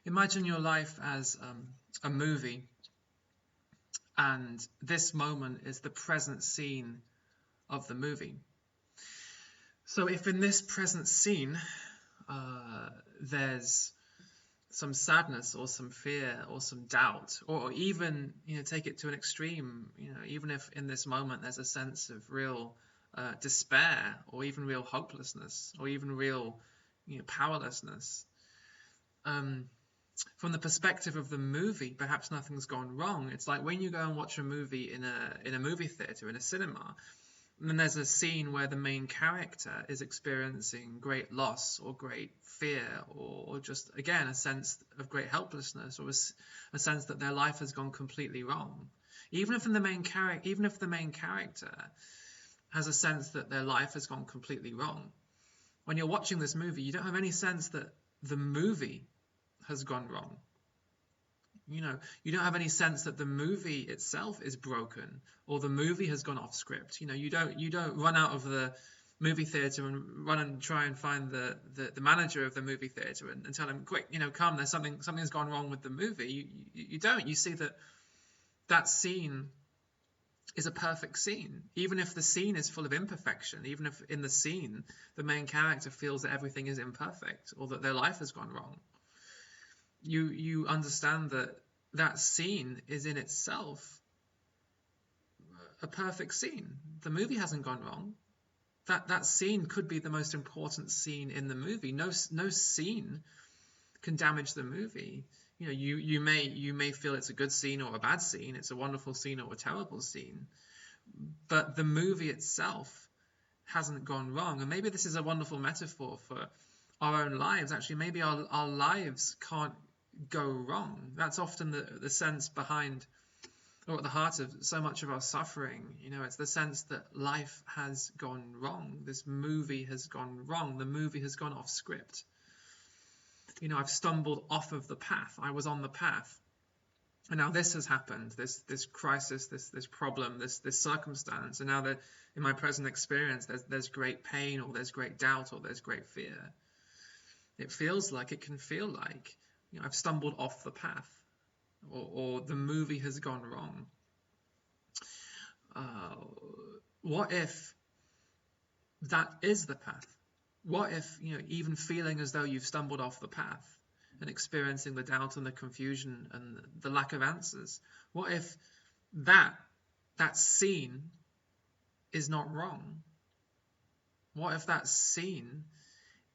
Imagine your life as a movie, and this moment is the present scene of the movie. So if in this present scene there's some sadness or some fear or some doubt, or even take it to an extreme, even if in this moment there's a sense of real despair, or even real hopelessness, or even real powerlessness. From the perspective of the movie, perhaps nothing's gone wrong. It's like when you go and watch a movie in a movie theater, in a cinema, and then there's a scene where the main character is experiencing great loss or great fear, or just, again, a sense of great helplessness, or a sense that their life has gone completely wrong. Even if the main character has a sense that their life has gone completely wrong, when you're watching this movie, you don't have any sense that the movie has gone wrong. You don't have any sense that the movie itself is broken, or the movie has gone off script. You don't run out of the movie theater and run and try and find the manager of the movie theater and tell him, quick, come, there's something's gone wrong with the movie. You don't. You see that scene is a perfect scene, even if the scene is full of imperfection, even if in the scene the main character feels that everything is imperfect, or that their life has gone wrong. You understand that scene is in itself a perfect scene. The movie hasn't gone wrong. That scene could be the most important scene in the movie. No scene can damage the movie. You may feel it's a good scene or a bad scene, it's a wonderful scene or a terrible scene, but the movie itself hasn't gone wrong. And maybe this is a wonderful metaphor for our own lives. Actually, maybe our lives can't go wrong. That's often the sense behind, or at the heart of, so much of our suffering. It's the sense that life has gone wrong. This movie has gone wrong. The movie has gone off script. I've stumbled off of the path. I was on the path, and now this has happened. This crisis, this problem, this circumstance, and now that in my present experience, there's great pain, or there's great doubt, or there's great fear. It can feel like I've stumbled off the path, or the movie has gone wrong. What if that is the path? What if, even feeling as though you've stumbled off the path and experiencing the doubt and the confusion and the lack of answers, what if that scene is not wrong? What if that scene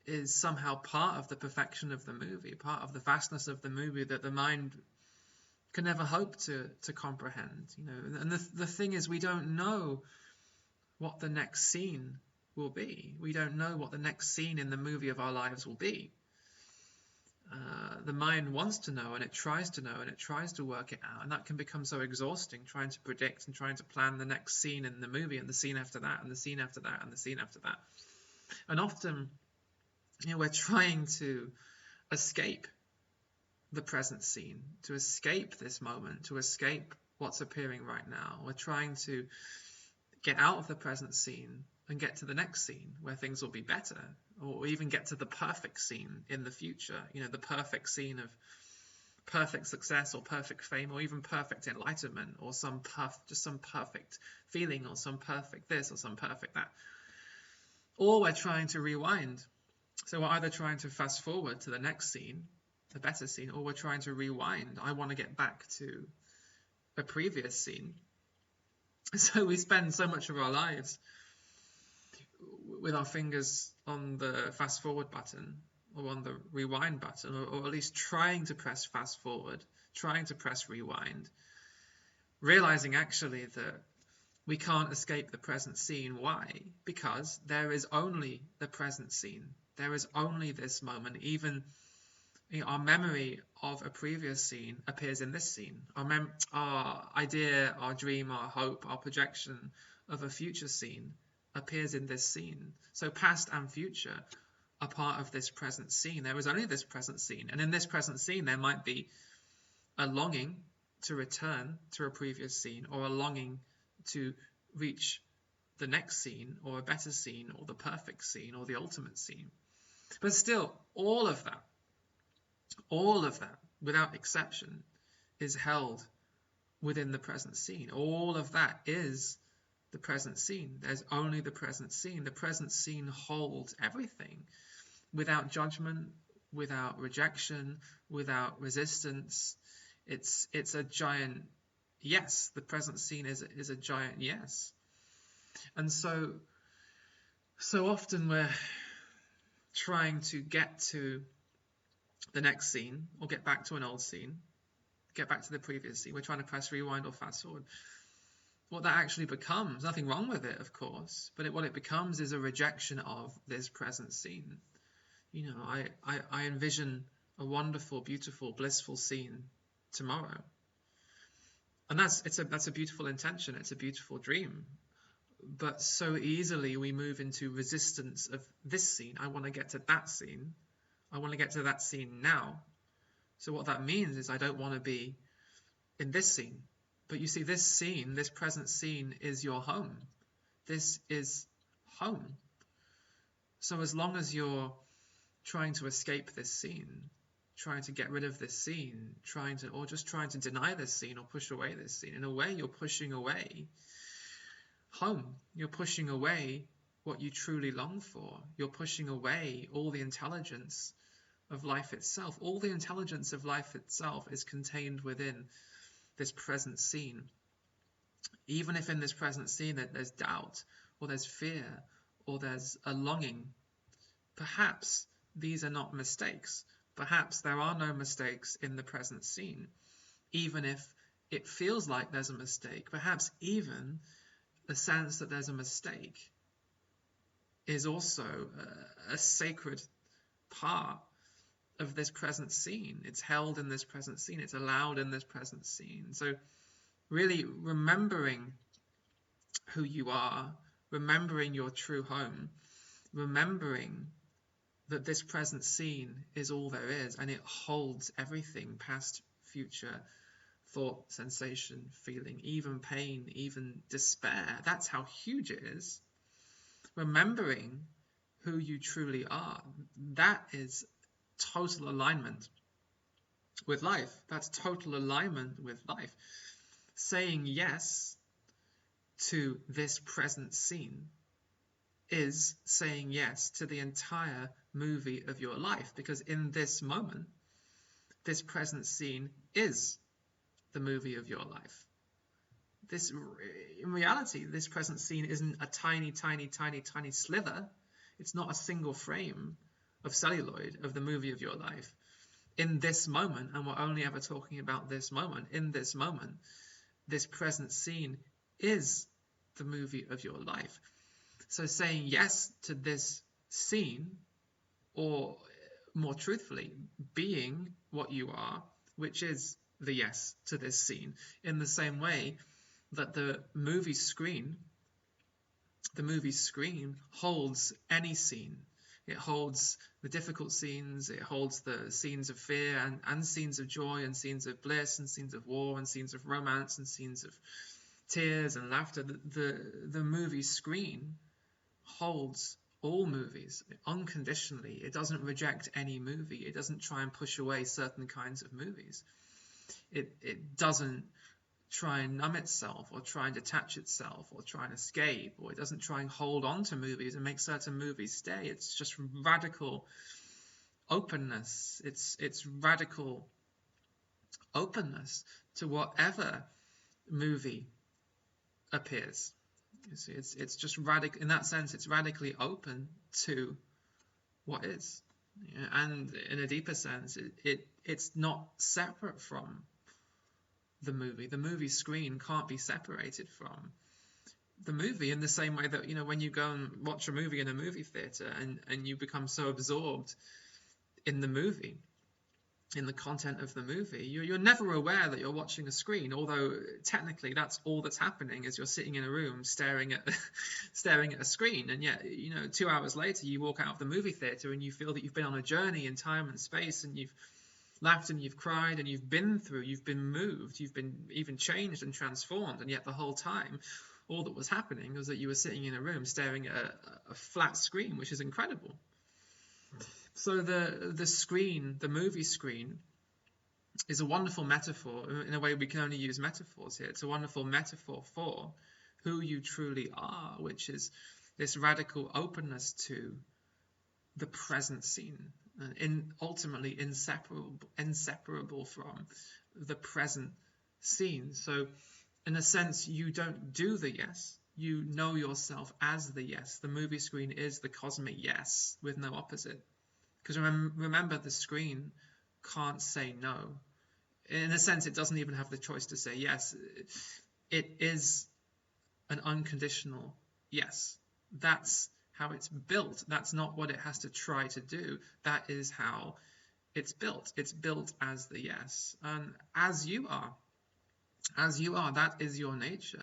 is somehow part of the perfection of the movie, part of the vastness of the movie that the mind can never hope to comprehend? And the thing is, we don't know what the next scene will be. We don't know what the next scene in the movie of our lives will be. The mind wants to know, and it tries to know, and it tries to work it out, and that can become so exhausting, trying to predict and trying to plan the next scene in the movie, and the scene after that, and the scene after that, and the scene after that. And often, we're trying to escape the present scene, to escape this moment, to escape what's appearing right now. We're trying to get out of the present scene and get to the next scene where things will be better, or even get to the perfect scene in the future, the perfect scene of perfect success, or perfect fame, or even perfect enlightenment, or just some perfect feeling, or some perfect this, or some perfect that. Or we're trying to rewind. So we're either trying to fast forward to the next scene, a better scene, or we're trying to rewind. I want to get back to a previous scene. So we spend so much of our lives with our fingers on the fast forward button, or on the rewind button, or at least trying to press fast forward, trying to press rewind, realizing actually that we can't escape the present scene. Why? Because there is only the present scene. There is only this moment. Even our memory of a previous scene appears in this scene. Our idea, our dream, our hope, our projection of a future scene appears in this scene. So past and future are part of this present scene. There is only this present scene. And in this present scene, there might be a longing to return to a previous scene, or a longing to reach the next scene, or a better scene, or the perfect scene, or the ultimate scene. But still, all of that All of that, without exception, is held within the present scene. All of that is the present scene. There's only the present scene. The present scene holds everything without judgment, without rejection, without resistance. It's a giant yes. The present scene is a giant yes. And so often we're trying to get to the next scene or get back to an old scene, get back to the previous scene. We're trying to press rewind or fast forward. What that actually becomes, nothing wrong with it, of course, but what it becomes is a rejection of this present scene. You know, I envision a wonderful, beautiful, blissful scene tomorrow. And that's a beautiful intention. It's a beautiful dream. But so easily we move into resistance of this scene. I want to get to that scene. I want to get to that scene now. So what that means is I don't want to be in this scene. But you see, this scene, this present scene, is your home. This is home. So as long as you're trying to escape this scene, trying to get rid of this scene, trying to deny this scene or push away this scene, in a way you're pushing away home. You're pushing away what you truly long for. You're pushing away all the intelligence of life itself. All the intelligence of life itself is contained within this present scene. Even if in this present scene that there's doubt or there's fear or there's a longing, perhaps these are not mistakes. Perhaps there are no mistakes in the present scene. Even if it feels like there's a mistake, perhaps even the sense that there's a mistake is also a sacred part of this present scene. It's held in this present scene. It's allowed in this present scene. So really remembering who you are, remembering your true home, remembering that this present scene is all there is, and it holds everything, past, future, thought, sensation, feeling, even pain, even despair. That's how huge it is. Remembering who you truly are, that is total alignment with life. That's total alignment with life. Saying yes to this present scene is saying yes to the entire movie of your life, because in this moment, this present scene is the movie of your life. In reality, this present scene isn't a tiny, tiny, tiny, tiny sliver. It's not a single frame of celluloid of the movie of your life. In this moment, and we're only ever talking about this moment, in this moment, this present scene is the movie of your life. So saying yes to this scene, or more truthfully, being what you are, which is the yes to this scene, in the same way that the movie screen holds any scene. It holds the difficult scenes, it holds the scenes of fear and scenes of joy and scenes of bliss and scenes of war and scenes of romance and scenes of tears and laughter. The movie screen holds all movies unconditionally. It doesn't reject any movie. It doesn't try and push away certain kinds of movies. It doesn't try and numb itself or try and detach itself or try and escape, or it doesn't try and hold on to movies and make certain movies stay. It's just radical openness. It's radical openness to whatever movie appears. You see, it's just radical in that sense. It's radically open to what is, and in a deeper sense, it's not separate from the movie. The movie screen can't be separated from the movie, in the same way that, when you go and watch a movie in a movie theater and you become so absorbed in the movie, in the content of the movie, you're never aware that you're watching a screen, although technically that's all that's happening, is you're sitting in a room staring at a screen. And yet, 2 hours later you walk out of the movie theater and you feel that you've been on a journey in time and space, and you've laughed and you've cried and you've been moved, you've been even changed and transformed. And yet the whole time, all that was happening was that you were sitting in a room staring at a flat screen, which is incredible. So the screen, the movie screen, is a wonderful metaphor. In a way, we can only use metaphors here. It's a wonderful metaphor for who you truly are, which is this radical openness to the present scene, and ultimately inseparable from the present scene. So in a sense, you don't do the yes, you know yourself as the yes. The movie screen is the cosmic yes with no opposite. Because remember, the screen can't say no. In a sense, it doesn't even have the choice to say yes. It is an unconditional yes. That's how it's built. That's not what it has to try to do. That is how it's built. It's built as the yes. And as you are, that is your nature.